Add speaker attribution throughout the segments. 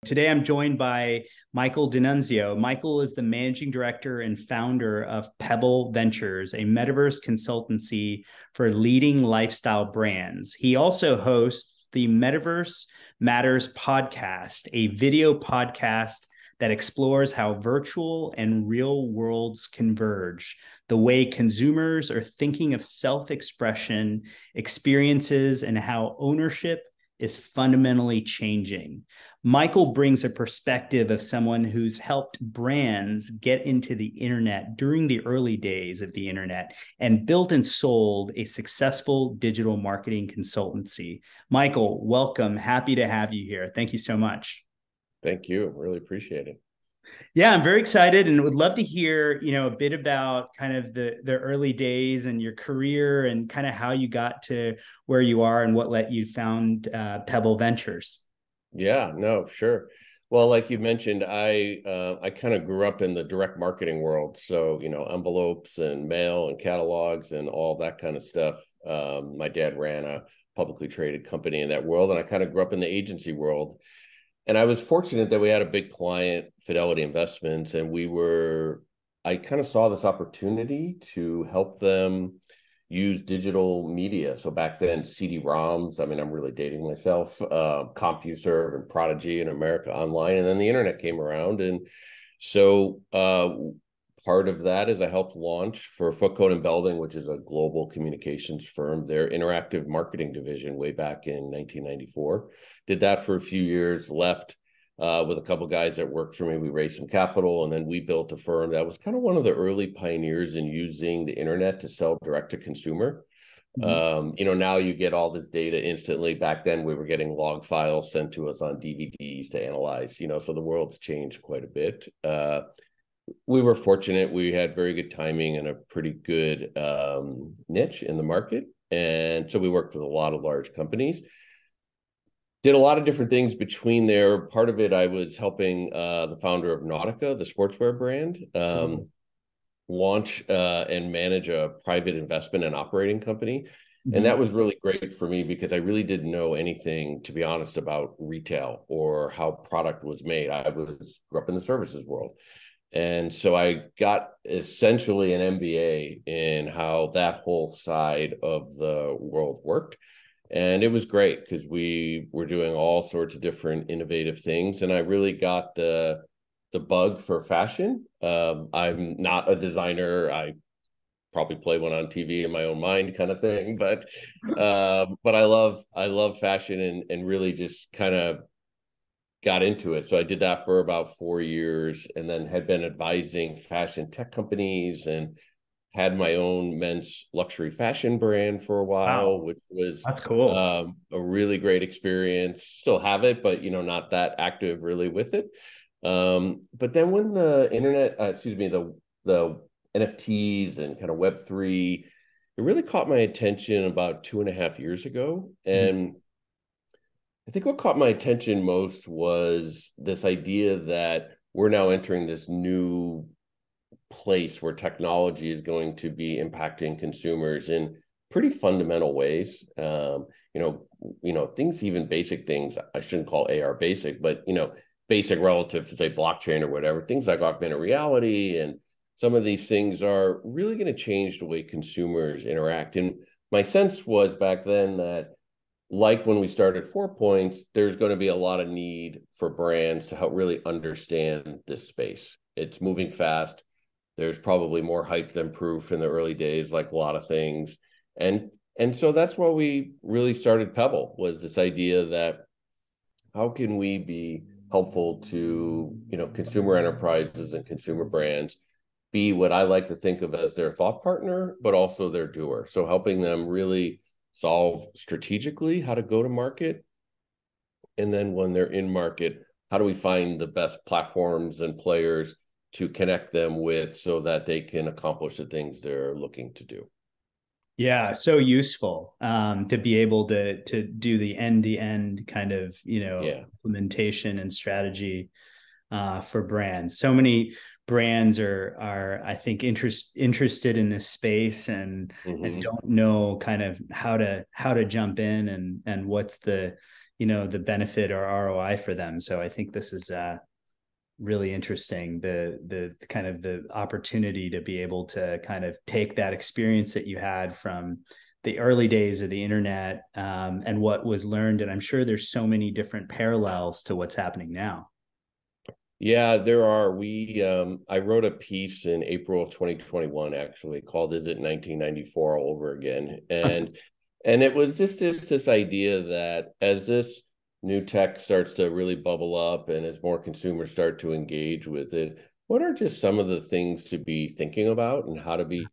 Speaker 1: Today, I'm joined by Michael DeNunzio. Michael is the managing director and founder of Pebble Ventures, a metaverse consultancy for leading lifestyle brands. He also hosts the Metaverse Matters podcast, a video podcast that explores how virtual and real worlds converge, the way consumers are thinking of self-expression, experiences, and how ownership is fundamentally changing. Michael brings a perspective of someone who's helped brands get into the internet during the early days of the internet and built and sold a successful digital marketing consultancy. Michael, welcome. Happy to have you here. Thank you so much.
Speaker 2: Thank you. Really appreciate it.
Speaker 1: Yeah, I'm very excited and would love to hear, a bit about kind of the early days and your career and kind of how you got to where you are and what let you found Pebble Ventures.
Speaker 2: Yeah, no, sure. Well, like you mentioned, I kind of grew up in the direct marketing world. So, envelopes and mail and catalogs and all that kind of stuff. My dad ran a publicly traded company in that world, and I kind of grew up in the agency world. And I was fortunate that we had a big client, Fidelity Investments, and I kind of saw this opportunity to help them use digital media. So back then, CD-ROMs, I mean, I'm really dating myself, CompuServe and Prodigy and America Online, and then the internet came around. And so part of that is I helped launch for Foot Code and Belding, which is a global communications firm, their interactive marketing division way back in 1994. Did that for a few years, left with a couple of guys that worked for me. We raised some capital, and then we built a firm that was kind of one of the early pioneers in using the internet to sell direct to consumer. Now you get all this data instantly. Back then, we were getting log files sent to us on DVDs to analyze, so the world's changed quite a bit. We were fortunate. We had very good timing and a pretty good niche in the market. And so we worked with a lot of large companies. Did a lot of different things between there. Part of it, I was helping the founder of Nautica, the sportswear brand, launch and manage a private investment and operating company. And that was really great for me because I really didn't know anything, to be honest, about retail or how product was made. I grew up in the services world. And so I got essentially an MBA in how that whole side of the world worked. And it was great because we were doing all sorts of different innovative things. And I really got the bug for fashion. I'm not a designer. I probably play one on TV in my own mind kind of thing. But I love fashion and really just kind of got into it. So I did that for about 4 years and then had been advising fashion tech companies and had my own men's luxury fashion brand for a while.
Speaker 1: Wow.
Speaker 2: Which was
Speaker 1: That's cool.
Speaker 2: A really great experience. Still have it, but not that active really with it. But then when the internet, the NFTs and kind of Web3, it really caught my attention about 2.5 years ago. And I think what caught my attention most was this idea that we're now entering this new place where technology is going to be impacting consumers in pretty fundamental ways. Things, even basic things, I shouldn't call AR basic, but, basic relative to say blockchain or whatever, things like augmented reality. And some of these things are really going to change the way consumers interact. And my sense was back then that, like when we started 4 Points, there's going to be a lot of need for brands to help really understand this space. It's moving fast. There's probably more hype than proof in the early days, like a lot of things. And so that's why we really started Pebble, was this idea that how can we be helpful to, consumer enterprises and consumer brands, be what I like to think of as their thought partner, but also their doer. So helping them really solve strategically how to go to market. And then when they're in market, how do we find the best platforms and players to connect them with so that they can accomplish the things they're looking to do?
Speaker 1: Yeah, so useful to be able to do the end-to-end kind of, implementation and strategy for brands. So many brands are I think interested in this space and don't know kind of how to jump in and what's the the benefit or ROI for them. So I think this is really interesting, the kind of the opportunity to be able to kind of take that experience that you had from the early days of the internet, and what was learned. And I'm sure there's so many different parallels to what's happening now.
Speaker 2: Yeah, there are. I wrote a piece in April of 2021, actually, called "Is It 1994 All Over Again?" And it was just this idea that as this new tech starts to really bubble up and as more consumers start to engage with it, what are just some of the things to be thinking about and how to be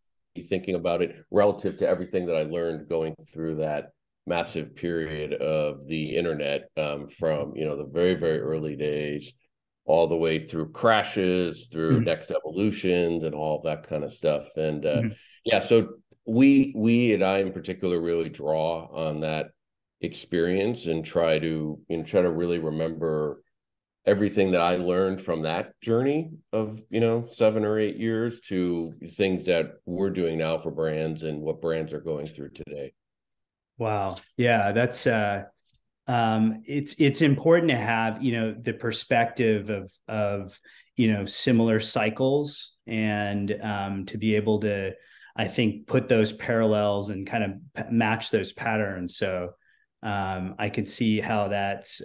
Speaker 2: thinking about it relative to everything that I learned going through that massive period of the internet, from the very, very early days all the way through crashes, through
Speaker 1: Mhm.
Speaker 2: next evolutions, and all that kind of stuff. And
Speaker 1: Mhm.
Speaker 2: yeah, so we and I in particular really draw on that experience and try to really remember everything that I learned from that journey of 7 or 8 years to things that we're doing now for brands and what brands are going through today.
Speaker 1: Wow. Yeah, that's it's important to have, the perspective of similar cycles, and to be able to, I think, put those parallels and kind of match those patterns. So I could see how that's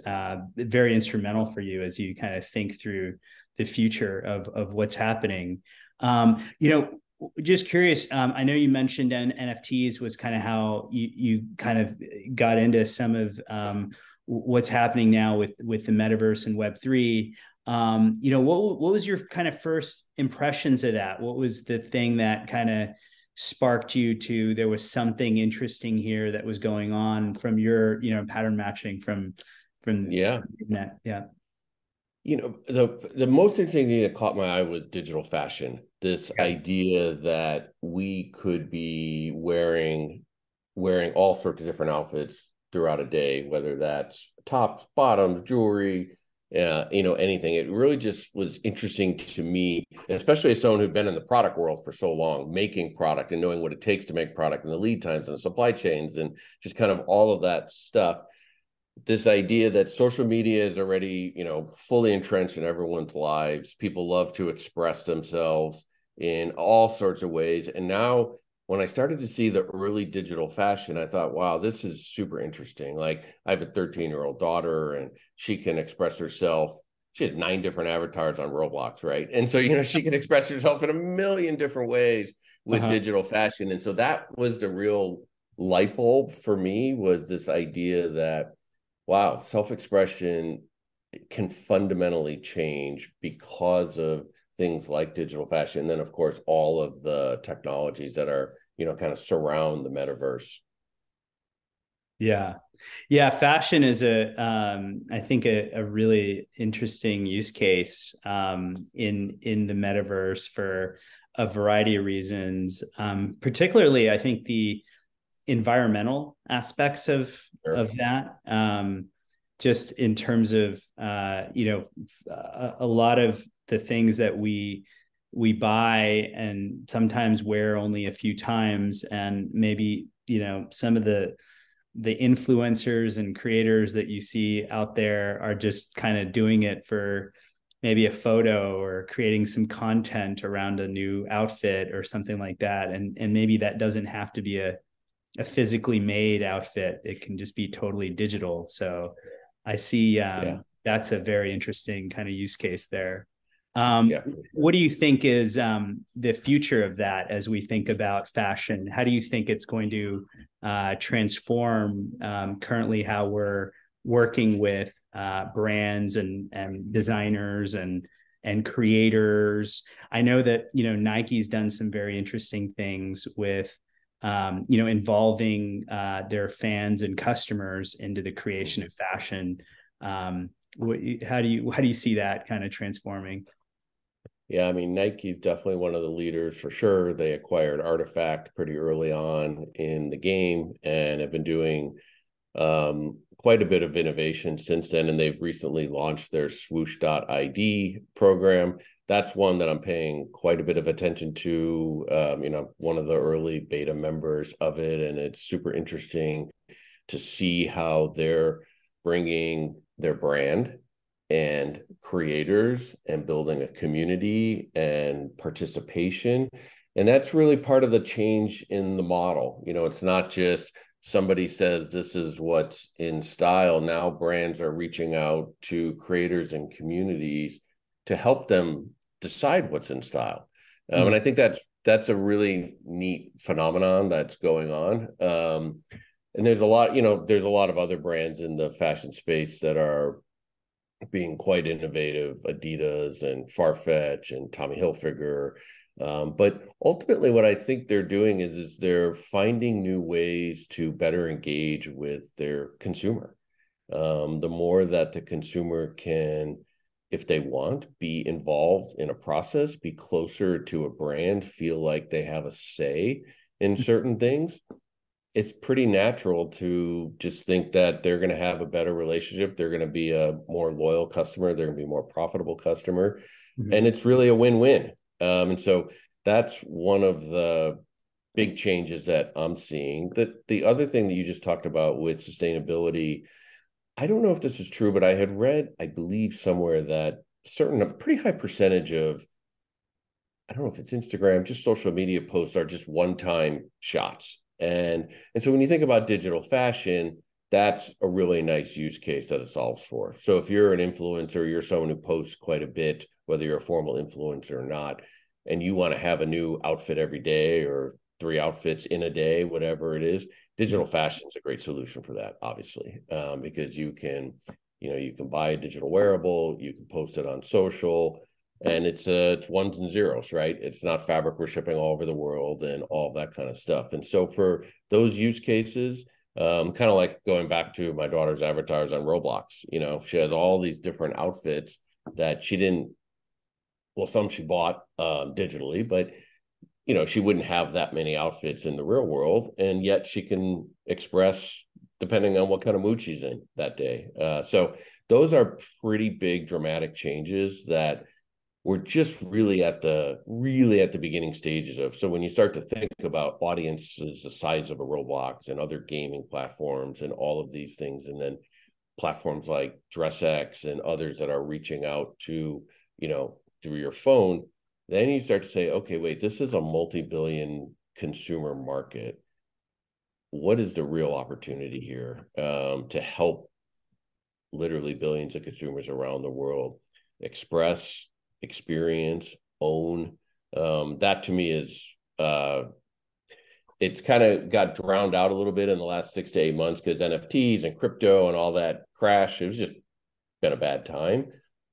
Speaker 1: very instrumental for you as you kind of think through the future of what's happening. Just curious, I know you mentioned NFTs was kind of how you kind of got into some of what's happening now with the metaverse and Web3. What was your kind of first impressions of that? What was the thing that kind of sparked you to, there was something interesting here that was going on from your pattern matching from
Speaker 2: Yeah.
Speaker 1: that? Yeah.
Speaker 2: The most interesting thing that caught my eye was digital fashion. This
Speaker 1: Okay.
Speaker 2: idea that we could be wearing all sorts of different outfits throughout a day, whether that's tops, bottoms, jewelry, anything. It really just was interesting to me, especially as someone who'd been in the product world for so long, making product and knowing what it takes to make product and the lead times and the supply chains and just kind of all of that stuff. This idea that social media is already, fully entrenched in everyone's lives. People love to express themselves in all sorts of ways. And now when I started to see the early digital fashion, I thought, wow, this is super interesting. Like, I have a 13-year-old daughter and she can express herself. She has 9 different avatars on Roblox, right? And so, she can express herself in a million different ways with
Speaker 1: Uh-huh.
Speaker 2: digital fashion. And so that was the real light bulb for me, was this idea that, wow, self-expression can fundamentally change because of things like digital fashion. And then, of course, all of the technologies that are, kind of surround the metaverse.
Speaker 1: Yeah. Yeah. Fashion is I think a really interesting use case in the metaverse for a variety of reasons. Particularly, I think the environmental aspects
Speaker 2: Sure.
Speaker 1: of that. Just in terms of a lot of the things that we buy and sometimes wear only a few times, and maybe some of the influencers and creators that you see out there are just kind of doing it for maybe a photo or creating some content around a new outfit or something like that, and maybe that doesn't have to be a physically made outfit. It can just be totally digital. So I see
Speaker 2: Yeah.
Speaker 1: that's a very interesting kind of use case there.
Speaker 2: Yeah. For sure.
Speaker 1: What do you think is the future of that as we think about fashion? How do you think it's going to transform currently how we're working with brands and designers and creators? I know that Nike's done some very interesting things with involving their fans and customers into the creation of fashion. How do you see that kind of transforming?
Speaker 2: Yeah, I mean, Nike's definitely one of the leaders for sure. They acquired Artifact pretty early on in the game and have been doing quite a bit of innovation since then. And they've recently launched their swoosh.id program. That's one that I'm paying quite a bit of attention to. One of the early beta members of it, and it's super interesting to see how they're bringing their brand and creators and building a community and participation. And that's really part of the change in the model. It's not just somebody says this is what's in style. Now brands are reaching out to creators and communities to help them decide what's in style. And I think that's a really neat phenomenon that's going on. And there's a lot of other brands in the fashion space that are being quite innovative, Adidas and Farfetch and Tommy Hilfiger. But ultimately what I think they're doing is they're finding new ways to better engage with their consumer. The more that the consumer can, if they want, be involved in a process, be closer to a brand, feel like they have a say in certain things, it's pretty natural to just think that they're going to have a better relationship. They're going to be a more loyal customer. They're going to be a more profitable customer. And it's really a win-win. And so that's one of the big changes that I'm seeing. The other thing that you just talked about with sustainability, I don't know if this is true, but I had read, I believe somewhere that a pretty high percentage of, I don't know if it's Instagram, just social media posts are just one-time shots. And so when you think about digital fashion, that's a really nice use case that it solves for. So if you're an influencer, you're someone who posts quite a bit, whether you're a formal influencer or not, and you want to have a new outfit every day or 3 outfits in a day, whatever it is, digital fashion is a great solution for that, obviously, because you can buy a digital wearable, you can post it on social, and it's ones and zeros, right? It's not fabric we're shipping all over the world and all that kind of stuff. And so for those use cases, kind of like going back to my daughter's avatars on Roblox, she has all these different outfits that some she bought digitally, but she wouldn't have that many outfits in the real world, and yet she can express depending on what kind of mood she's in that day. So those are pretty big, dramatic changes that we're just really at the beginning stages of. So when you start to think about audiences the size of a Roblox and other gaming platforms and all of these things, and then platforms like DressX and others that are reaching out to, through your phone, then you start to say, okay, wait, this is a multi-billion consumer market. What is the real opportunity here to help literally billions of consumers around the world express, experience, own? That to me is it's kind of got drowned out a little bit in the last 6 to 8 months because NFTs and crypto and all that crash. It was just been a bad time,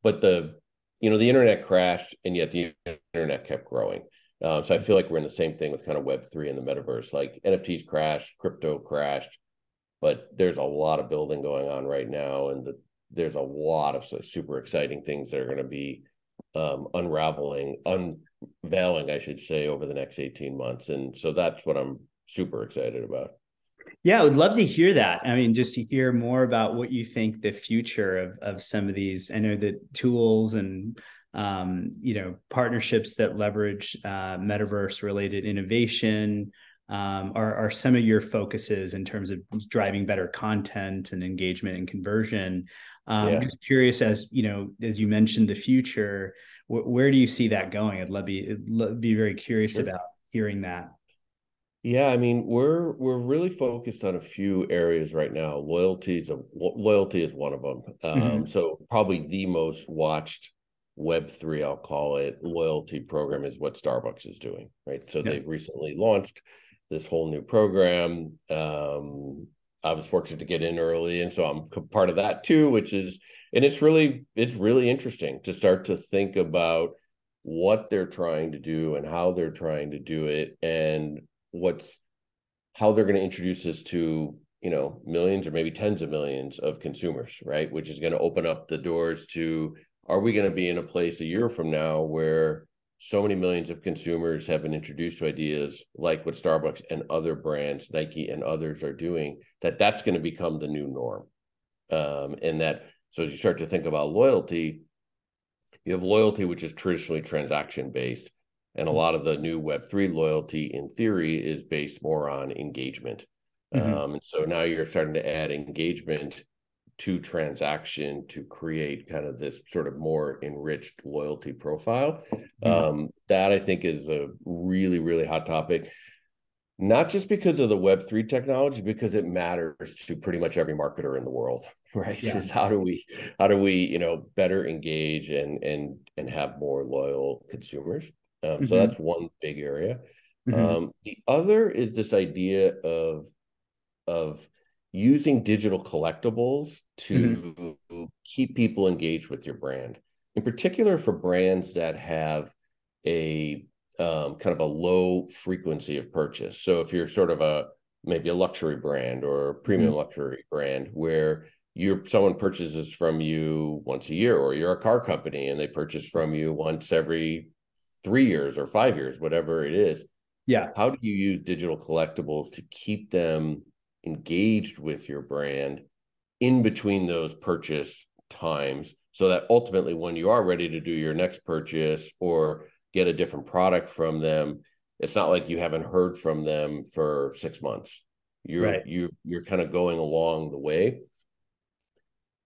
Speaker 2: but the internet crashed, and yet the internet kept growing. So I feel like we're in the same thing with kind of Web3 and the metaverse. Like NFTs crashed, crypto crashed, but there's a lot of building going on right now, and there's a lot of super exciting things that are going to be unveiling, I should say, over the next 18 months. And so that's what I'm super excited about.
Speaker 1: Yeah, I would love to hear that. I mean, just to hear more about what you think the future of some of these. I know that tools and partnerships that leverage metaverse related innovation are some of your focuses in terms of driving better content and engagement and conversion. Just curious, as you mentioned, the future, where do you see that going? I'd be very curious about hearing that.
Speaker 2: Yeah, I mean, we're really focused on a few areas right now. Loyalty is one of them. So probably the most watched Web3, I'll call it, loyalty program is what Starbucks is doing, right? So they've recently launched this whole new program. I was fortunate to get in early, and so I'm part of that too, it's really interesting to start to think about what they're trying to do and how they're trying to do it, and how they're going to introduce this to millions or maybe tens of millions of consumers, right? Which is going to open up the doors to, are we going to be in a place a year from now where so many millions of consumers have been introduced to ideas like what Starbucks and other brands, Nike and others, are doing, that's going to become the new norm. So as you start to think about loyalty, you have loyalty, which is traditionally transaction based. And a lot of the new Web3 loyalty, in theory, is based more on engagement. And so now you're starting to add engagement to transaction to create kind of this sort of more enriched loyalty profile. That I think is a really, really hot topic, not just because of the Web3 technology, because it matters to pretty much every marketer in the world, right?
Speaker 1: Yeah.
Speaker 2: Is how do we, better engage and have more loyal consumers? So that's one big area. The other is this idea of using digital collectibles to keep people engaged with your brand, in particular for brands that have a kind of a low frequency of purchase. So if you're sort of maybe a luxury brand or a premium luxury brand where someone purchases from you once a year, or you're a car company and they purchase from you once every 3 years or 5 years, whatever it is.
Speaker 1: Yeah.
Speaker 2: How do you use digital collectibles to keep them engaged with your brand in between those purchase times, so that ultimately when you are ready to do your next purchase or get a different product from them, it's not like you haven't heard from them for 6 months. You're kind of going along the way.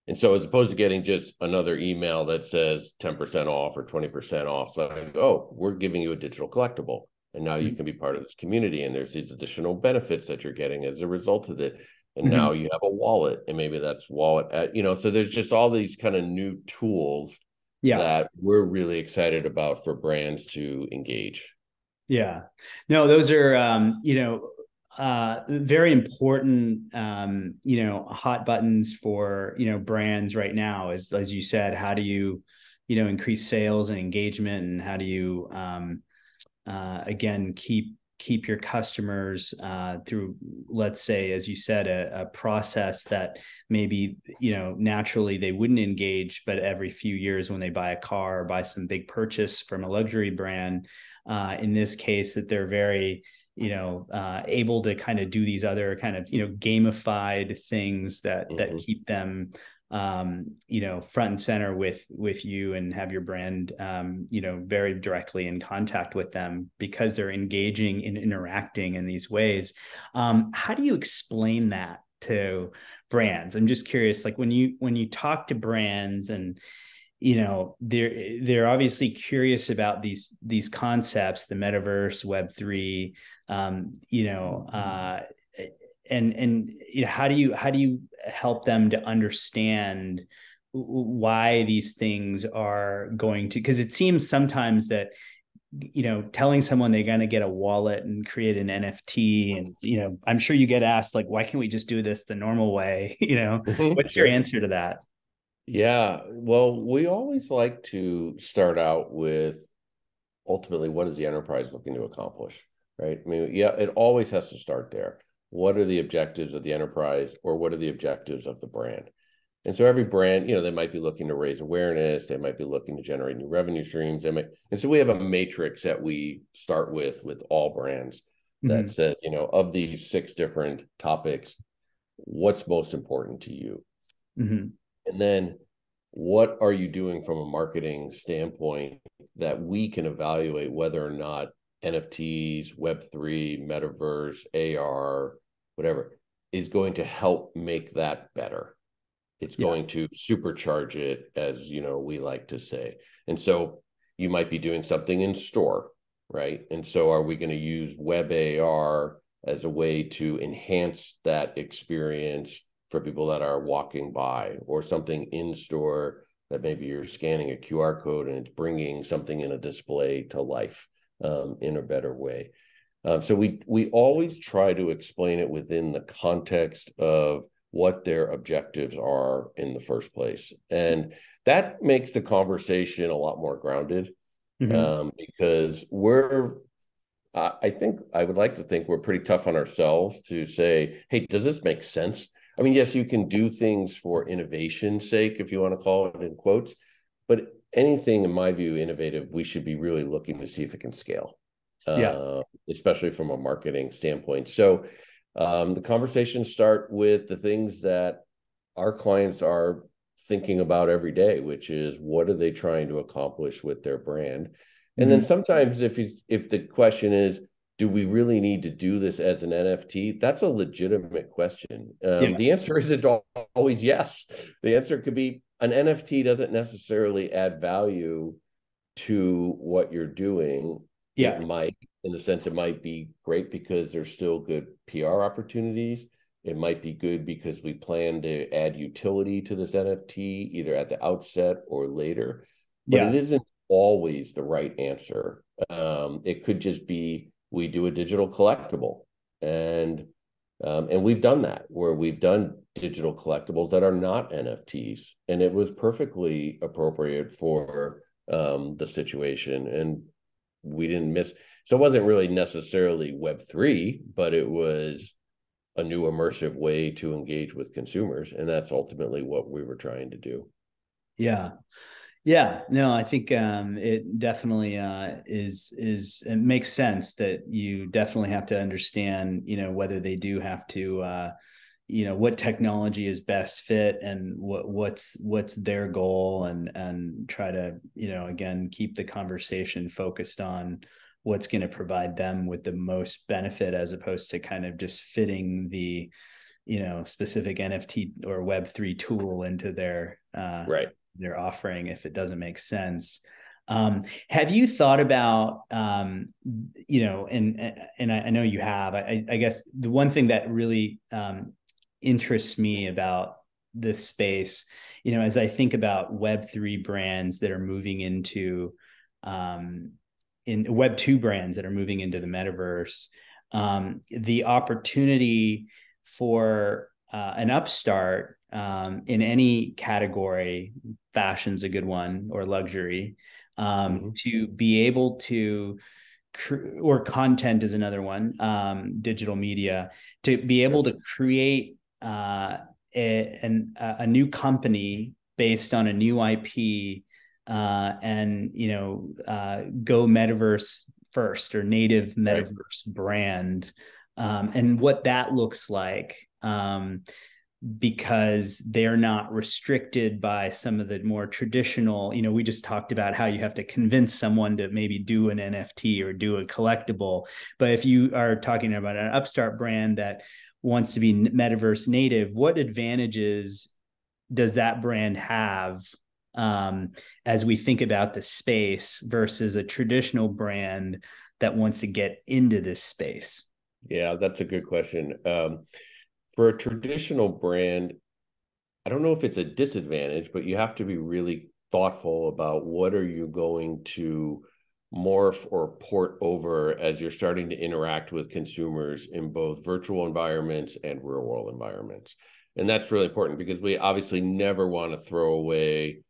Speaker 2: And so as opposed to getting just another email that says 10% off or 20% off, it's like, oh, we're giving you a digital collectible. And now you can be part of this community. And there's these additional benefits that you're getting as a result of it. And now you have a wallet, and maybe that's wallet so there's just all these kind of new tools that we're really excited about for brands to engage.
Speaker 1: Yeah. No, those are, very important, hot buttons for, brands right now, as you said. How do you, increase sales and engagement, and how do you, again, keep your customers through, let's say, as you said, a process that maybe, naturally they wouldn't engage, but every few years when they buy a car or buy some big purchase from a luxury brand, in this case, that they're very, able to kind of do these other kind of, gamified things that keep them, front and center with you, and have your brand, very directly in contact with them because they're engaging and interacting in these ways. How do you explain that to brands? I'm just curious, like when you talk to brands, and they're obviously curious about these concepts, the metaverse, Web3, and how do you help them to understand why these things are going to, because it seems sometimes that telling someone they're going to get a wallet and create an NFT, and I'm sure you get asked, like, why can't we just do this the normal way? What's your answer to that?
Speaker 2: Yeah, well, we always like to start out with ultimately, what is the enterprise looking to accomplish, right? I mean, yeah, it always has to start there. What are the objectives of the enterprise, or what are the objectives of the brand? And so every brand, they might be looking to raise awareness. They might be looking to generate new revenue streams. And so we have a matrix that we start with all brands that says, of these 6 different topics, what's most important to you? And then what are you doing from a marketing standpoint that we can evaluate whether or not NFTs, Web3, metaverse, AR, whatever, is going to help make that better. It's going to supercharge it, as we like to say. And so you might be doing something in store, right? And so are we going to use web AR as a way to enhance that experience for people that are walking by, or something in store that maybe you're scanning a QR code and it's bringing something in a display to life in a better way. So we always try to explain it within the context of what their objectives are in the first place. And that makes the conversation a lot more grounded, because I would like to think we're pretty tough on ourselves to say, hey, does this make sense? I mean, yes, you can do things for innovation's sake, if you want to call it in quotes, but anything, in my view, innovative, we should be really looking to see if it can scale, especially from a marketing standpoint. So the conversations start with the things that our clients are thinking about every day, which is, what are they trying to accomplish with their brand? And then sometimes if the question is, do we really need to do this as an NFT? That's a legitimate question.
Speaker 1: Yeah.
Speaker 2: The answer isn't always yes. The answer could be an NFT doesn't necessarily add value to what you're doing. It
Speaker 1: Yeah.
Speaker 2: might, in the sense, it might be great because there's still good PR opportunities. It might be good because we plan to add utility to this NFT either at the outset or later, but it
Speaker 1: Yeah.
Speaker 2: isn't always the right answer. It could just be we do a digital collectible, and we've done that where we've done digital collectibles that are not NFTs, and it was perfectly appropriate for the situation, and we didn't miss. So it wasn't really necessarily Web3, but it was a new immersive way to engage with consumers, and that's ultimately what we were trying to do.
Speaker 1: Yeah. Yeah, no, I think it definitely it makes sense that you definitely have to understand, whether they do have to what technology is best fit and what's their goal, and try to, again, keep the conversation focused on what's going to provide them with the most benefit, as opposed to kind of just fitting the specific NFT or Web3 tool into
Speaker 2: Right.
Speaker 1: their offering if it doesn't make sense. Have you thought about, and I know you have, I guess the one thing that really interests me about this space, as I think about Web3 brands that are moving into, in Web2 brands that are moving into the metaverse, the opportunity for an upstart in any category, fashion's a good one, or luxury, to be able to, or content is another one, digital media, to be able to create a new company based on a new IP, and go metaverse first, or native metaverse brand, and what that looks like, because they're not restricted by some of the more traditional, we just talked about how you have to convince someone to maybe do an NFT or do a collectible. But if you are talking about an upstart brand that wants to be metaverse native, what advantages does that brand have, as we think about the space versus a traditional brand that wants to get into this space?
Speaker 2: Yeah, that's a good question. For a traditional brand, I don't know if it's a disadvantage, but you have to be really thoughtful about what are you going to morph or port over as you're starting to interact with consumers in both virtual environments and real world environments. And that's really important because we obviously never want to throw away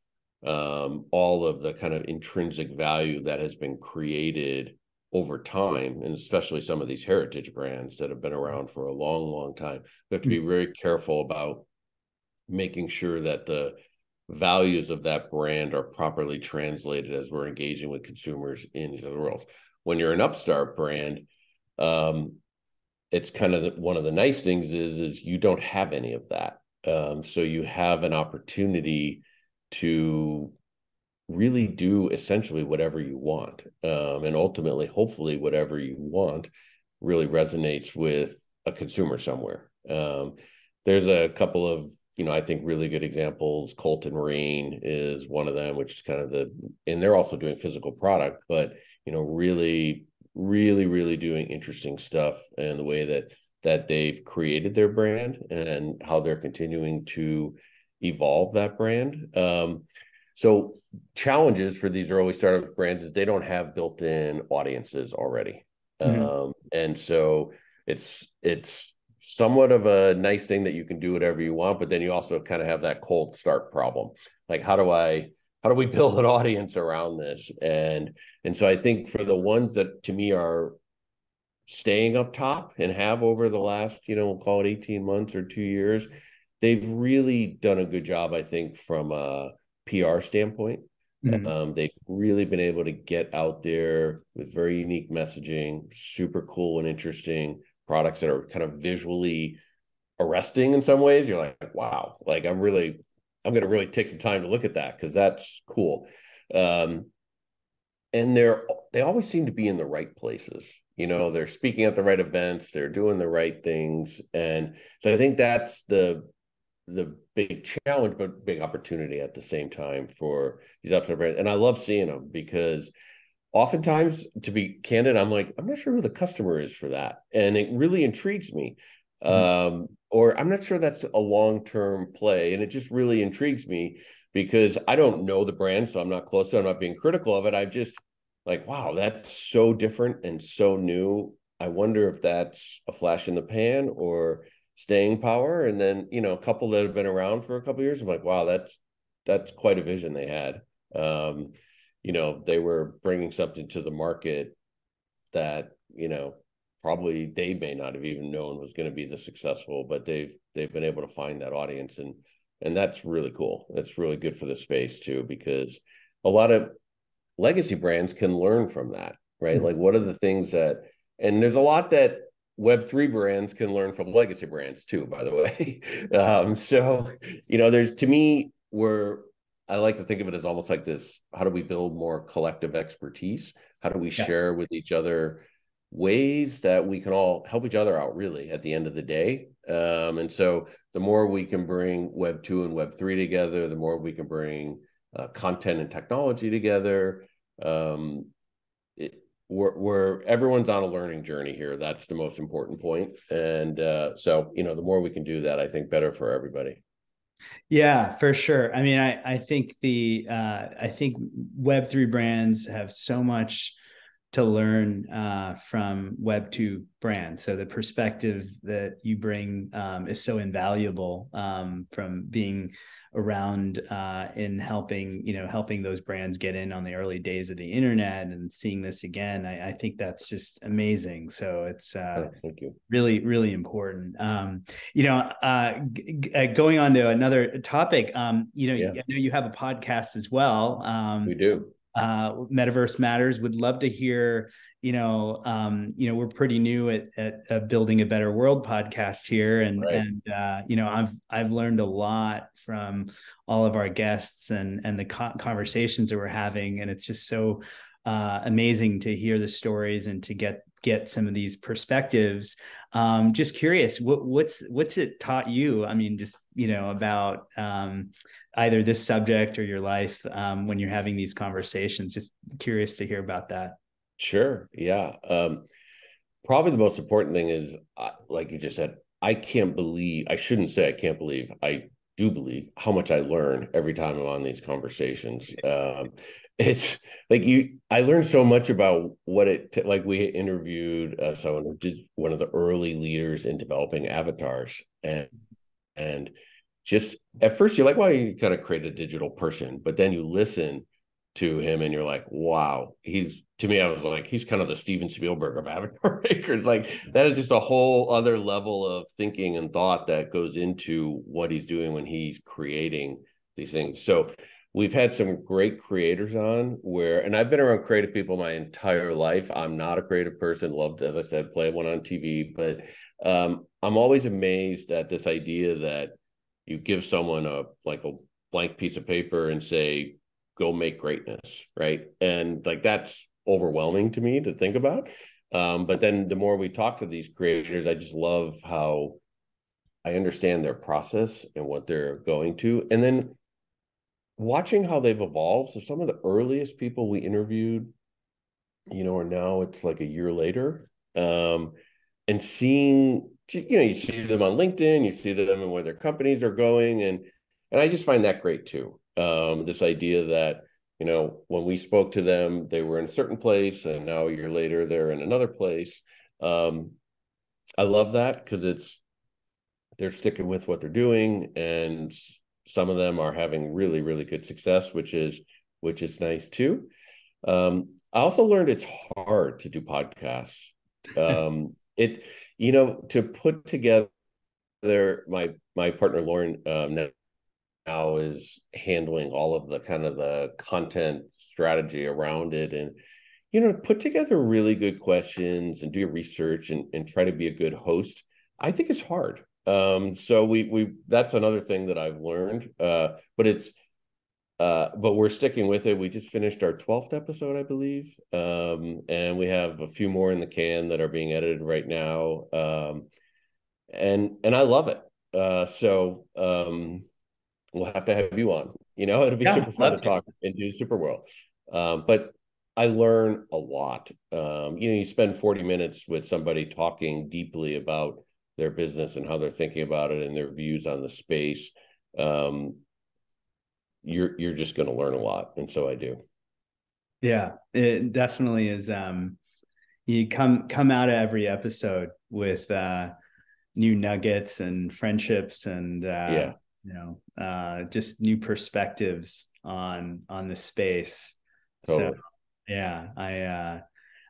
Speaker 2: all of the kind of intrinsic value that has been created over time, and especially some of these heritage brands that have been around for a long, long time. We have to be very careful about making sure that the values of that brand are properly translated as we're engaging with consumers in these other worlds. When you're an upstart brand, it's kind of one of the nice things is you don't have any of that. So you have an opportunity to really do essentially whatever you want. And ultimately, hopefully, whatever you want really resonates with a consumer somewhere. There's a couple of, I think really good examples. Cult and Rain is one of them, which is kind of and they're also doing physical product, but, really, really, really doing interesting stuff in the way that they've created their brand and how they're continuing to evolve that brand. So challenges for these early startup brands is they don't have built-in audiences already. And so it's somewhat of a nice thing that you can do whatever you want, but then you also kind of have that cold start problem. Like, how do we build an audience around this? And so I think for the ones that to me are staying up top and have over the last, we'll call it 18 months or 2 years, they've really done a good job, I think, from a PR standpoint. They've really been able to get out there with very unique messaging, super cool and interesting products that are kind of visually arresting in some ways. You're like, wow, like I'm going to really take some time to look at that because that's cool. And they always seem to be in the right places. You know, they're speaking at the right events, they're doing the right things. And so I think that's the big challenge, but big opportunity at the same time for these upstart brands. And I love seeing them because oftentimes, to be candid, I'm like, I'm not sure who the customer is for that. And it really intrigues me. Or I'm not sure that's a long-term play. And it just really intrigues me because I don't know the brand, so I'm not close to it. I'm not being critical of it. I just like, wow, that's so different and so new. I wonder if that's a flash in the pan or staying power. And then, you know, a couple that have been around for a couple of years, I'm like, wow, that's quite a vision they had. You know, they were bringing something to the market that, you know, probably they may not have even known was going to be this successful, but they've been able to find that audience, and that's really cool. That's really good for the space too, because a lot of legacy brands can learn from that, right? Like, what are the things that, and there's a lot that Web3 brands can learn from legacy brands too, by the way. So, you know, there's, to me, where I like to think of it as almost like this: how do we build more collective expertise? How do we share with each other ways that we can all help each other out, really, at the end of the day? And so the more we can bring Web2 and Web3 together, the more we can bring content and technology together. Where everyone's on a learning journey here. That's the most important point. And so, you know, the more we can do that, I think better for everybody.
Speaker 1: Yeah, for sure. I mean, I think I think Web3 brands have so much to learn from Web2 brands. So the perspective that you bring is so invaluable from being around in helping those brands get in on the early days of the internet, and seeing this again. I think that's just amazing. So it's
Speaker 2: Thank you.
Speaker 1: really, really important. Going on to another topic, I know you have a podcast as well.
Speaker 2: We do.
Speaker 1: Metaverse Matters. Would love to hear. We're pretty new at building a better world podcast here, and I've learned a lot from all of our guests and the conversations that we're having, and it's just so amazing to hear the stories and to get some of these perspectives. Just curious, what's it taught you? I mean, just about either this subject or your life when you're having these conversations. Just curious to hear about that.
Speaker 2: Sure. Yeah. Probably the most important thing is, like you just said, I shouldn't say I can't believe, I do believe how much I learn every time I'm on these conversations. It's like I learned so much about what like we interviewed someone who did one of the early leaders in developing avatars, and just at first you're like, well, you kind of create a digital person, but then you listen to him and you're like, wow, to me, I was like, he's kind of the Steven Spielberg of avatar makers. Like, that is just a whole other level of thinking and thought that goes into what he's doing when he's creating these things. So we've had some great creators on and I've been around creative people my entire life. I'm not a creative person. Loved, as I said, play one on TV, but I'm always amazed at this idea that you give someone a blank piece of paper and say, go make greatness, right? And like, that's overwhelming to me to think about. But then the more we talk to these creators, I just love how I understand their process and what they're going to. And then watching how they've evolved. So some of the earliest people we interviewed, are now, it's like a year later. And seeing, you see them on LinkedIn, you see them and where their companies are going. And I just find that great too. This idea that, when we spoke to them, they were in a certain place, and now a year later, they're in another place. I love that because they're sticking with what they're doing, and some of them are having really, really good success, which is nice too. I also learned it's hard to do podcasts. To put together, my partner Lauren now is handling all of the kind of the content strategy around it, and put together really good questions and do your research and try to be a good host. I think it's hard. So we that's another thing that I've learned, but but we're sticking with it. We just finished our 12th episode, I believe. And we have a few more in the can that are being edited right now. And I love it. We'll have to have you on. It'll be
Speaker 1: Yeah,
Speaker 2: super fun to
Speaker 1: love to.
Speaker 2: talk and do SuperWorld. But I learn a lot. You spend 40 minutes with somebody talking deeply about their business and how they're thinking about it and their views on the space. You're just going to learn a lot, and so I do.
Speaker 1: Yeah, it definitely is. You come out of every episode with new nuggets and friendships and
Speaker 2: Yeah,
Speaker 1: just new perspectives on the space. So
Speaker 2: totally.
Speaker 1: yeah,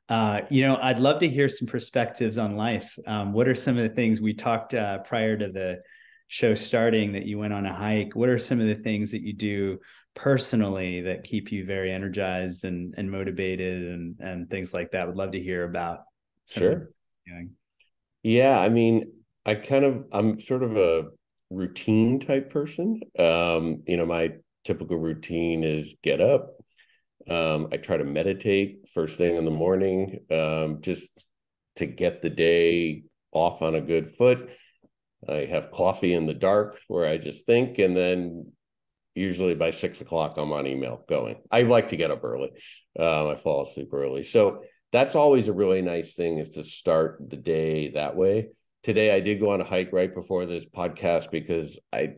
Speaker 1: I'd love to hear some perspectives on life. What are some of the things we talked prior to the show starting that you went on a hike? What are some of the things that you do personally that keep you very energized and motivated and things like that? Would love to hear about some of the
Speaker 2: Sure.
Speaker 1: things you're doing.
Speaker 2: Yeah, I mean, I'm sort of a routine type person. My typical routine is get up. I try to meditate first thing in the morning, just to get the day off on a good foot. I have coffee in the dark where I just think, and then usually by 6 o'clock, I'm on email going. I like to get up early. I fall asleep early. So that's always a really nice thing, is to start the day that way. Today, I did go on a hike right before this podcast because I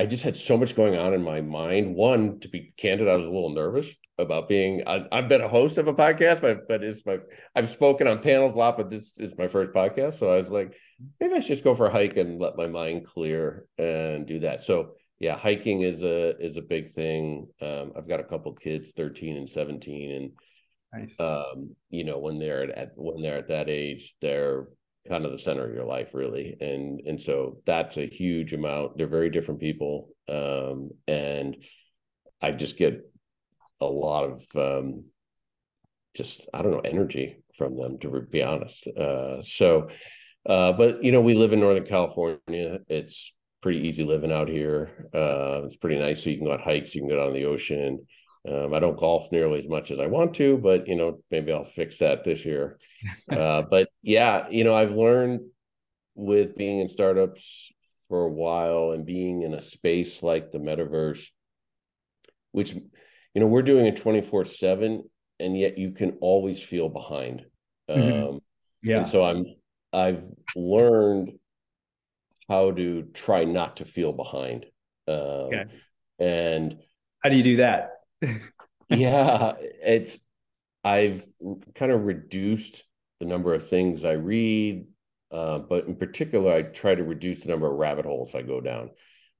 Speaker 2: just had so much going on in my mind. One, to be candid, I was a little nervous about I've been a host of a podcast, but I've spoken on panels a lot, but this is my first podcast. So I was like, maybe I should just go for a hike and let my mind clear and do that. So yeah, hiking is a big thing. I've got a couple kids, 13 and 17, and
Speaker 1: Nice.
Speaker 2: when they're at that age, they're kind of the center of your life, really. And so that's a huge amount. They're very different people. And I just get a lot of just, I don't know, energy from them, to be honest. But we live in Northern California. It's pretty easy living out here. It's pretty nice. So you can go on hikes, you can go down the ocean. I don't golf nearly as much as I want to, but maybe I'll fix that this year. But yeah, I've learned with being in startups for a while and being in a space like the metaverse, which we're doing it 24/7, and yet you can always feel behind.
Speaker 1: Mhm.
Speaker 2: And
Speaker 1: Yeah.
Speaker 2: so I've learned how to try not to feel behind.
Speaker 1: Okay.
Speaker 2: And
Speaker 1: How do you do that?
Speaker 2: yeah, I've kind of reduced the number of things I read, but in particular, I try to reduce the number of rabbit holes I go down,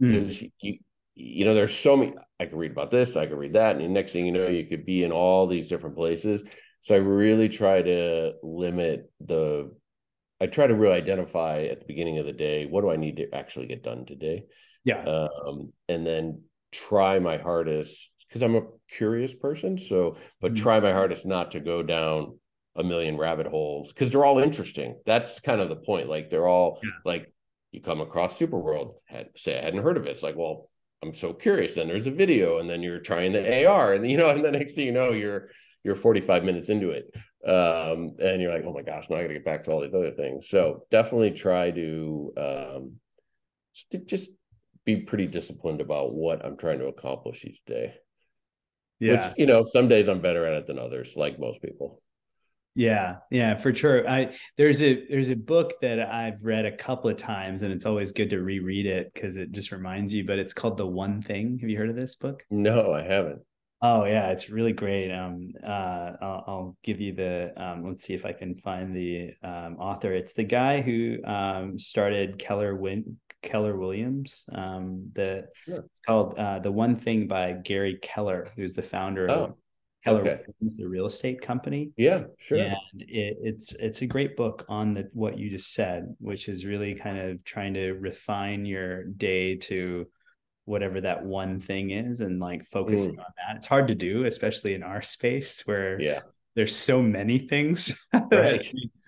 Speaker 1: Mm.
Speaker 2: because there's so many. I could read about this, I could read that, and the next thing you know, you could be in all these different places. So I really try to I try to really identify at the beginning of the day, what do I need to actually get done today?
Speaker 1: Yeah.
Speaker 2: And then try my hardest, because I'm a curious person. But
Speaker 1: Mhm.
Speaker 2: try my hardest not to go down a million rabbit holes, because they're all interesting. That's kind of the point. Like, they're all
Speaker 1: Yeah.
Speaker 2: like, you come across SuperWorld, say I hadn't heard of it. It's like, well, I'm so curious. Then there's a video, and then you're trying the AR, and and the next thing you know, you're 45 minutes into it. And you're like, oh my gosh, now I got to get back to all these other things. So definitely try to just be pretty disciplined about what I'm trying to accomplish each day. Which,
Speaker 1: Yeah.
Speaker 2: some days I'm better at it than others, like most people.
Speaker 1: Yeah, yeah, for sure. There's a book that I've read a couple of times, and it's always good to reread it because it just reminds you. But it's called The One Thing. Have you heard of this book?
Speaker 2: No, I haven't.
Speaker 1: Oh yeah, it's really great. I'll give you the let's see if I can find the author. It's the guy who started Keller Williams.
Speaker 2: Sure.
Speaker 1: It's called The One Thing by Gary Keller, who's the founder of
Speaker 2: Oh,
Speaker 1: Keller
Speaker 2: okay.
Speaker 1: Williams, the real estate company.
Speaker 2: Yeah,
Speaker 1: And
Speaker 2: sure.
Speaker 1: it's a great book on what you just said, which is really kind of trying to refine your day to whatever that one thing is and like focusing
Speaker 2: Mm,
Speaker 1: on that. It's hard to do, especially in our space where
Speaker 2: yeah.
Speaker 1: there's so many things. I
Speaker 2: Right.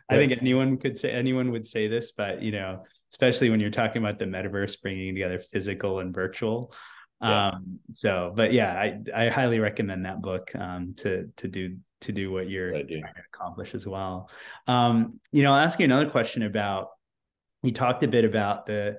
Speaker 1: think anyone would say this, but especially when you're talking about the metaverse bringing together physical and virtual,
Speaker 2: Yeah.
Speaker 1: So, but yeah, I highly recommend that book to do what you're
Speaker 2: I do.
Speaker 1: trying to accomplish as well. I'll ask you another question about, you talked a bit about the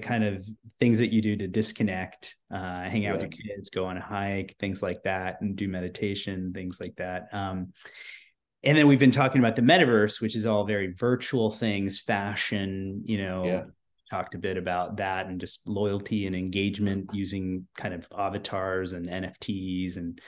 Speaker 1: kind of things that you do to disconnect, hang out with
Speaker 2: Yeah.
Speaker 1: your kids, go on a hike, things like that, and do meditation, things like that. And then we've been talking about the metaverse, which is all very virtual things, fashion,
Speaker 2: Yeah.
Speaker 1: talked a bit about that, and just loyalty and engagement using kind of avatars and NFTs. And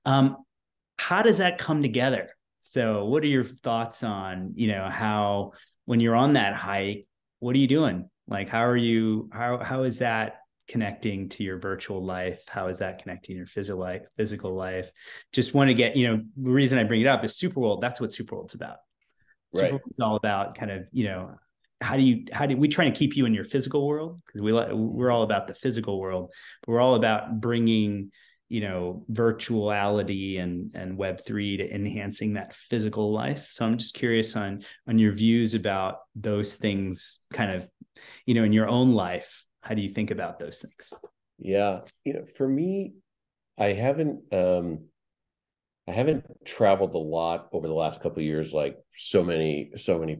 Speaker 1: how does that come together? So what are your thoughts on, how, when you're on that hike, what are you doing? Like, how is that connecting to your virtual life? How is that connecting to your physical life? Just want to get, the reason I bring it up is SuperWorld. That's what SuperWorld's about.
Speaker 2: Right.
Speaker 1: SuperWorld's all about kind of, how do we try to keep you in your physical world? Because we're all about the physical world, but we're all about bringing, virtuality and Web3 to enhancing that physical life. So I'm just curious on your views about those things, kind of, in your own life. How do you think about those things?
Speaker 2: Yeah. For me, I haven't traveled a lot over the last couple of years, like so many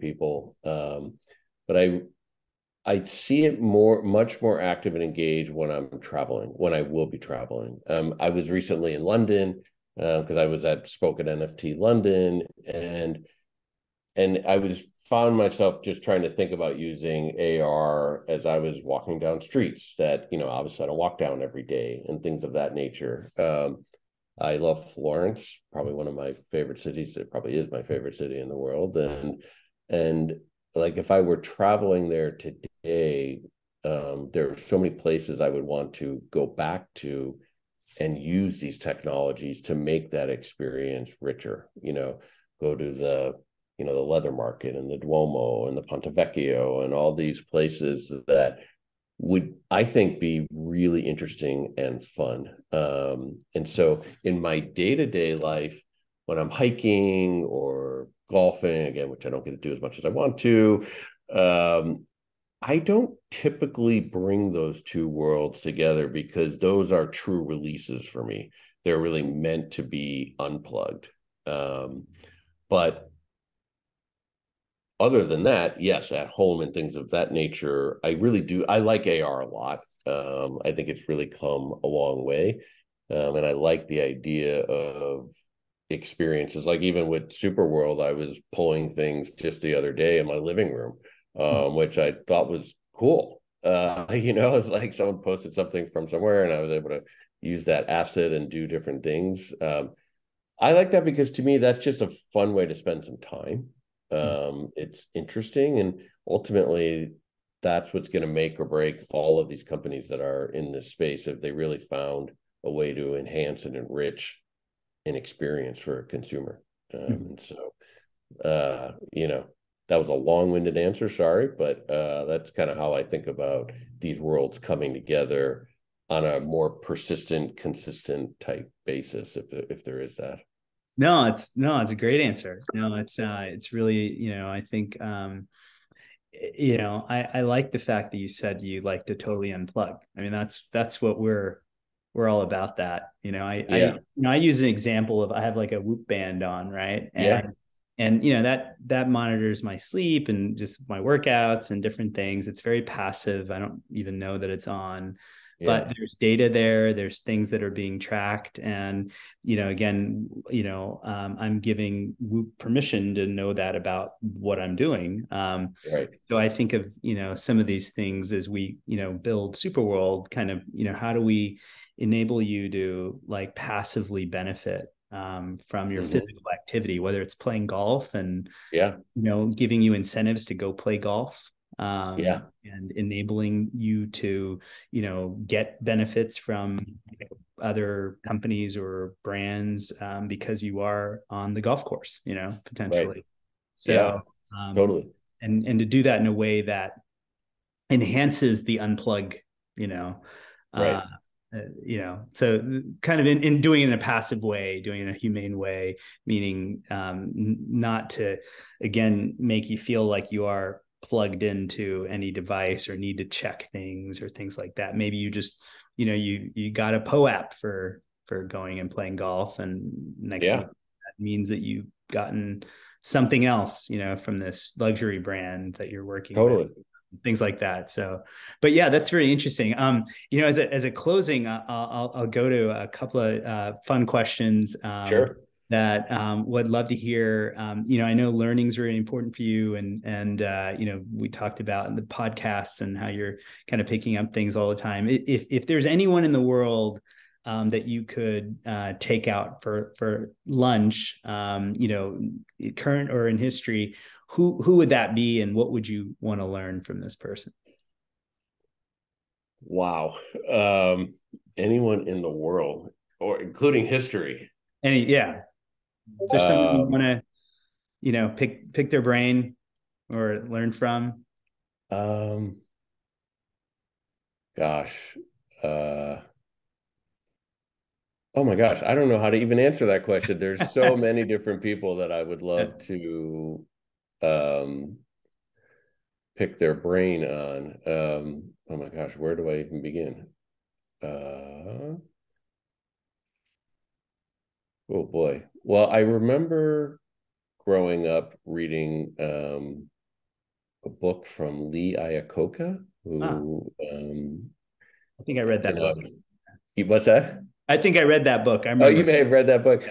Speaker 2: people. But I see it much more active and engaged when I'm traveling, when I will be traveling. I was recently in London because I was at Spoke at NFT London, and I found myself just trying to think about using AR as I was walking down streets that, obviously I don't walk down every day and things of that nature. I love Florence, probably one of my favorite cities. It probably is my favorite city in the world. And like if I were traveling there today, there are so many places I would want to go back to and use these technologies to make that experience richer. Go to the leather market and the Duomo and the Ponte Vecchio and all these places that would, I think, be really interesting and fun. And so in my day-to-day life, when I'm hiking or golfing, again, which I don't get to do as much as I want to, I don't typically bring those two worlds together because those are true releases for me. They're really meant to be unplugged. But other than that, yes, at home and things of that nature, I really do. I like AR a lot. I think it's really come a long way. And I like the idea of experiences. Like even with SuperWorld, I was pulling things just the other day in my living room, which I thought was cool. It's like someone posted something from somewhere and I was able to use that asset and do different things. I like that because to me, that's just a fun way to spend some time. It's interesting, and ultimately that's what's going to make or break all of these companies that are in this space, if they really found a way to enhance and enrich an experience for a consumer. And so that was a long-winded answer, sorry, but that's kind of how I think about these worlds coming together on a more persistent, consistent type basis, if there is that.
Speaker 1: No, it's a great answer. No, it's really, I think, I like the fact that you said you like to totally unplug. I mean, that's what we're all about that.
Speaker 2: Yeah.
Speaker 1: I use an example of, I have like a Whoop band on, right?
Speaker 2: Yeah.
Speaker 1: And that monitors my sleep and just my workouts and different things. It's very passive. I don't even know that it's on, but
Speaker 2: Yeah.
Speaker 1: there's data there. There's things that are being tracked, and again, I'm giving Whoop permission to know that about what I'm doing.
Speaker 2: Right.
Speaker 1: So I think of some of these things as we build SuperWorld. Kind of how do we enable you to like passively benefit from your
Speaker 2: Mm-hmm.
Speaker 1: physical activity, whether it's playing golf and
Speaker 2: Yeah.
Speaker 1: giving you incentives to go play golf,
Speaker 2: Yeah.
Speaker 1: and enabling you to get benefits from other companies or brands, because you are on the golf course,
Speaker 2: Right.
Speaker 1: potentially.
Speaker 2: Yeah.
Speaker 1: So
Speaker 2: Totally.
Speaker 1: and to do that in a way that enhances the unplug, you know uh,
Speaker 2: Right.
Speaker 1: so kind of in doing it in a passive way, doing it in a humane way, meaning not to, again, make you feel like you are plugged into any device or need to check things or things like that. Maybe you just, you got a POAP for going and playing golf, and next thing that means that you've gotten something else, from this luxury brand that you're working with, things like that. So, but yeah, that's very interesting. As a closing, I'll go to a couple of fun questions.
Speaker 2: Sure.
Speaker 1: That would love to hear. I know learning is really important for you, and we talked about in the podcasts and how you're kind of picking up things all the time. If there's anyone in the world that you could take out for lunch, current or in history, who would that be, and what would you want to learn from this person?
Speaker 2: Wow. Anyone in the world, or including history?
Speaker 1: There's someone you want to, pick their brain or learn from?
Speaker 2: Gosh. Oh my gosh, I don't know how to even answer that question. There's so many different people that I would love to pick their brain on. Oh my gosh, where do I even begin? Oh boy. Well, I remember growing up reading a book from Lee Iacocca, who
Speaker 1: I think I read that book.
Speaker 2: What's that?
Speaker 1: I think I read that book. I remember.
Speaker 2: Oh, you may have read that book.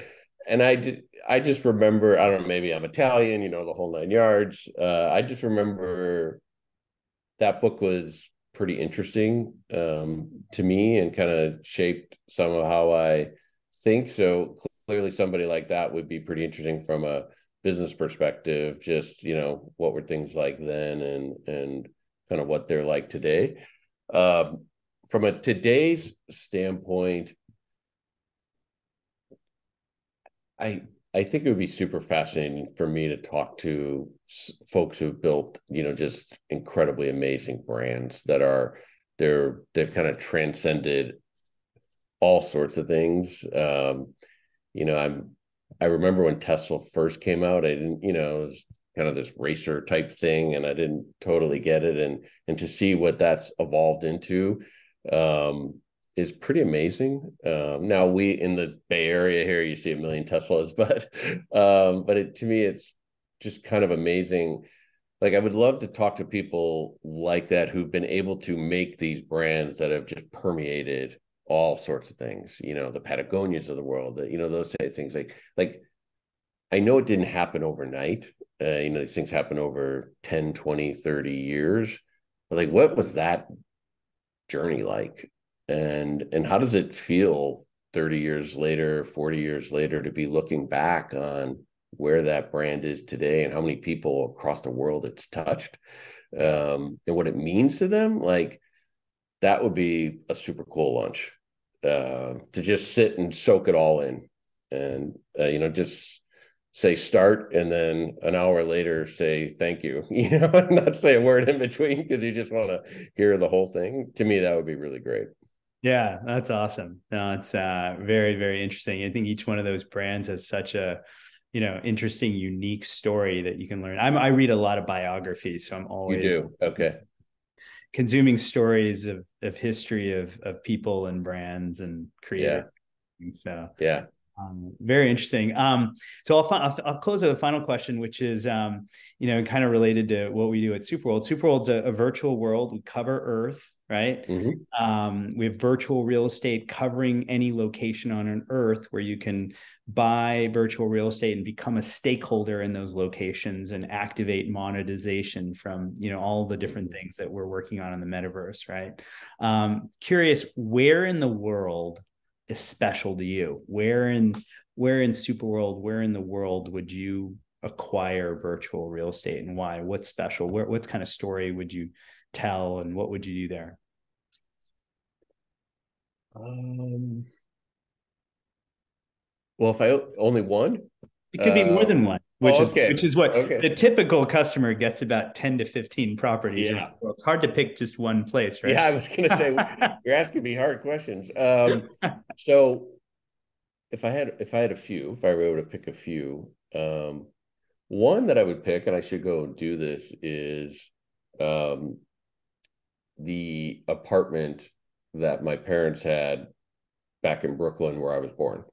Speaker 2: And I just remember, I don't know, maybe I'm Italian, the whole 9 yards. I just remember that book was pretty interesting to me, and kind of shaped some of how I think. So clearly somebody like that would be pretty interesting from a business perspective. Just, what were things like then, and kind of what they're like today. From a today's standpoint, I think it would be super fascinating for me to talk to folks who've built, just incredibly amazing brands that they've kind of transcended all sorts of things. I remember when Tesla first came out, I didn't, it was kind of this racer type thing, and I didn't totally get it. And to see what that's evolved into, is pretty amazing. Now we in the Bay Area here, you see a million Teslas, but to me, it's just kind of amazing. Like, I would love to talk to people like that who've been able to make these brands that have just permeated all sorts of things, the Patagonias of the world, those type of things. Like, I know it didn't happen overnight. These things happen over 10, 20, 30 years. But like, what was that journey like? And how does it feel 30 years later, 40 years later, to be looking back on where that brand is today and how many people across the world it's touched, and what it means to them? Like, that would be a super cool lunch, to just sit and soak it all in, and just say start, and then an hour later say thank you, not say a word in between, because you just want to hear the whole thing. To me, that would be really great.
Speaker 1: Yeah, that's awesome. No, it's very, very interesting. I think each one of those brands has such a, interesting, unique story that you can learn. I read a lot of biographies, so I'm always
Speaker 2: You do? Okay.
Speaker 1: consuming stories of history of people and brands and creators.
Speaker 2: Yeah.
Speaker 1: So
Speaker 2: yeah.
Speaker 1: Very interesting. So I'll close with a final question, which is, kind of related to what we do at SuperWorld. SuperWorld's a virtual world. We cover Earth, right?
Speaker 2: Mm-hmm.
Speaker 1: We have virtual real estate covering any location on an Earth, where you can buy virtual real estate and become a stakeholder in those locations and activate monetization from, all the different things that we're working on in the metaverse, right? Curious, where in the world is special to you? Where in SuperWorld, where in the world would you acquire virtual real estate, and why? What's special? What kind of story would you tell, and what would you do there?
Speaker 2: Well, if I only one,
Speaker 1: It could be more than one, which is what the typical customer gets, about 10 to 15 properties.
Speaker 2: Yeah.
Speaker 1: Well, it's hard to pick just one place, right?
Speaker 2: Yeah, I was going to say, you're asking me hard questions. So if I had a few, if I were able to pick a few, one that I would pick, and I should go and do this, is the apartment that my parents had back in Brooklyn, where I was born.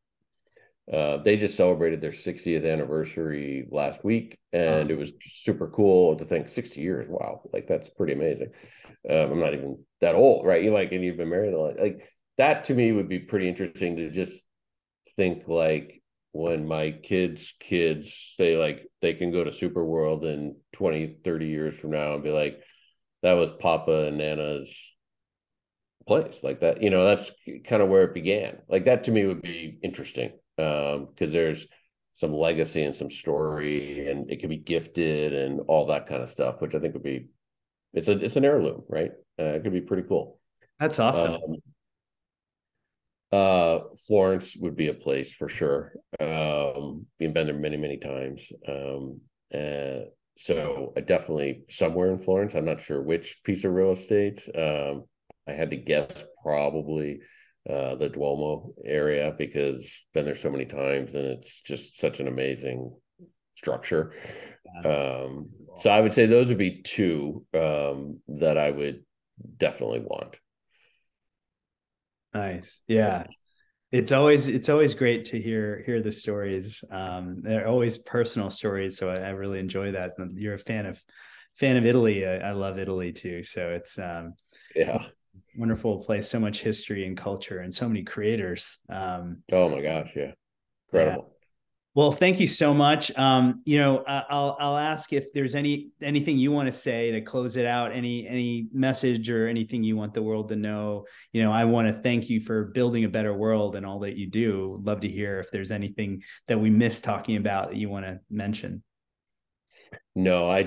Speaker 2: They just celebrated their 60th anniversary last week, and it was super cool to think 60 years. Wow, like that's pretty amazing. I'm not even that old, right? And you've been married a lot. Like that to me would be pretty interesting to just think like when my kids say like they can go to SuperWorld in 20, 30 years from now and be like, that was Papa and Nana's place, like that. That's kind of where it began. Like that to me would be interesting, because there's some legacy and some story, and it could be gifted and all that kind of stuff, which I think would be, it's an heirloom, right? It could be pretty cool.
Speaker 1: That's awesome.
Speaker 2: Florence would be a place for sure. We've been there many, many times. So definitely somewhere in Florence. I'm not sure which piece of real estate. I had to guess probably the Duomo area, because been there so many times and it's just such an amazing structure. So I would say those would be two that I would definitely want.
Speaker 1: Nice. Yeah. It's always great to hear the stories. They're always personal stories, so I really enjoy that. You're a fan of Italy. I love Italy too. So it's
Speaker 2: yeah,
Speaker 1: wonderful place. So much history and culture, and so many creators.
Speaker 2: Oh my gosh, yeah, incredible.
Speaker 1: Yeah. Well, thank you so much. I'll ask if there's anything you want to say to close it out, any message or anything you want the world to know. I want to thank you for building a better world and all that you do. Love to hear if there's anything that we missed talking about that you want to mention.
Speaker 2: No, I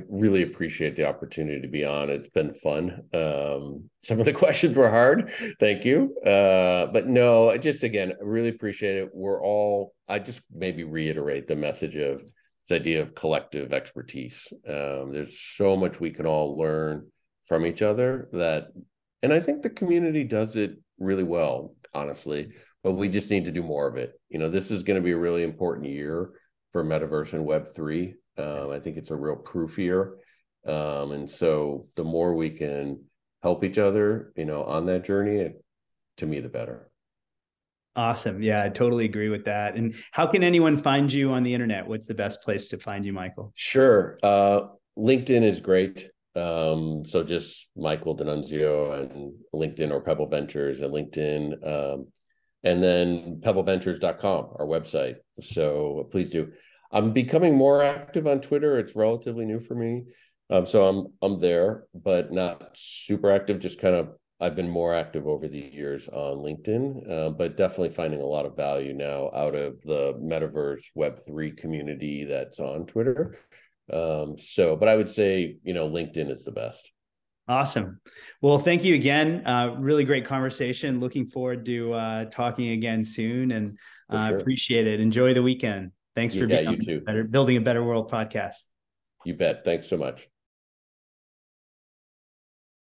Speaker 2: really appreciate the opportunity to be on. It's been fun. Some of the questions were hard. Thank you. But no, again, I really appreciate it. I just maybe reiterate the message of this idea of collective expertise. There's so much we can all learn from each other and I think the community does it really well, honestly, but we just need to do more of it. This is going to be a really important year for Metaverse and Web3. I think it's a real proof year. And so the more we can help each other, on that journey, to me, the better.
Speaker 1: Awesome. Yeah, I totally agree with that. And how can anyone find you on the internet? What's the best place to find you, Michael?
Speaker 2: Sure. LinkedIn is great. So just Michael DeNunzio and LinkedIn, or Pebble Ventures and LinkedIn. And then pebbleventures.com, our website. So please do. I'm becoming more active on Twitter. It's relatively new for me. So I'm there, but not super active. Just kind of, I've been more active over the years on LinkedIn, but definitely finding a lot of value now out of the Metaverse Web3 community that's on Twitter. But I would say, LinkedIn is the best.
Speaker 1: Awesome. Well, thank you again. Really great conversation. Looking forward to talking again soon, and
Speaker 2: Sure.
Speaker 1: Appreciate it. Enjoy the weekend. Thanks for being
Speaker 2: you too.
Speaker 1: Building a Better World podcast.
Speaker 2: You bet. Thanks so much.